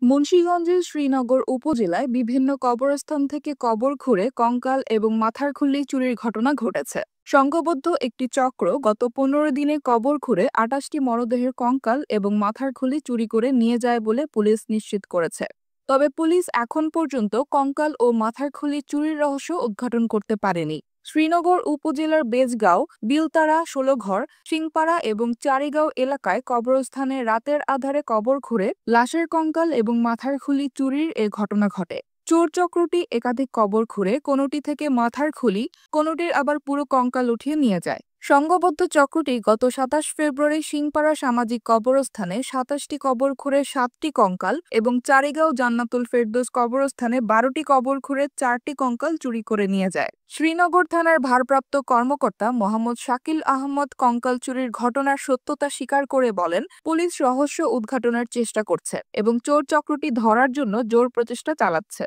মুন্সিগঞ্জের শ্রীনগর উপজেলায় বিভিন্ন কবরস্থান থেকে কবর খুঁড়ে কঙ্কাল এবং মাথার খুলি চুরির ঘটনা ঘটেছে। সংঘবদ্ধ একটি চক্র গত ১৫ দিনে কবর খুঁড়ে ২৮টি মরদেহের কঙ্কাল এবং মাথার খুলি চুরি করে নিয়ে যায় বলে পুলিশ নিশ্চিত করেছে। তবে পুলিশ এখন পর্যন্ত কঙ্কাল ও মাথার খুলি চুরির রহস্য উদ্ঘাটন করতে পারেনি। শ্রীনগর উপজেলার বেজগাঁও, বিলতারা, ষোলঘর, সিংপাড়া এবং চারিগাঁও এলাকায় কবরস্থানে রাতের আধারে কবর খুঁড়ে লাশের কঙ্কাল এবং মাথার খুলি চুরির এ ঘটনা ঘটে। চোর চক্রটি একাধিক কবর খুঁড়ে কোনোটি থেকে মাথার খুলি, কোনোটির আবার পুরো কঙ্কাল উঠিয়ে নিয়ে যায়। সংঘবদ্ধ চক্রটি গত ২৭ ফেব্রুয়ারি সিংপাড়া সামাজিক কবরস্থানে ২৭টি কবর খুঁড়ে ৭টি কঙ্কাল এবং চারিগাঁও জান্নাতুল ফেরদৌস কবরস্থানে ১২টি কবর খুঁড়ে ৪টি কঙ্কাল চুরি করে নিয়ে যায়। শ্রীনগর থানার ভারপ্রাপ্ত কর্মকর্তা মোহাম্মদ শাকিল আহমদ কঙ্কাল চুরির ঘটনার সত্যতা স্বীকার করে বলেন, পুলিশ রহস্য উদ্ঘাটনের চেষ্টা করছে এবং চোর চক্রটি ধরার জন্য জোর প্রচেষ্টা চালাচ্ছে।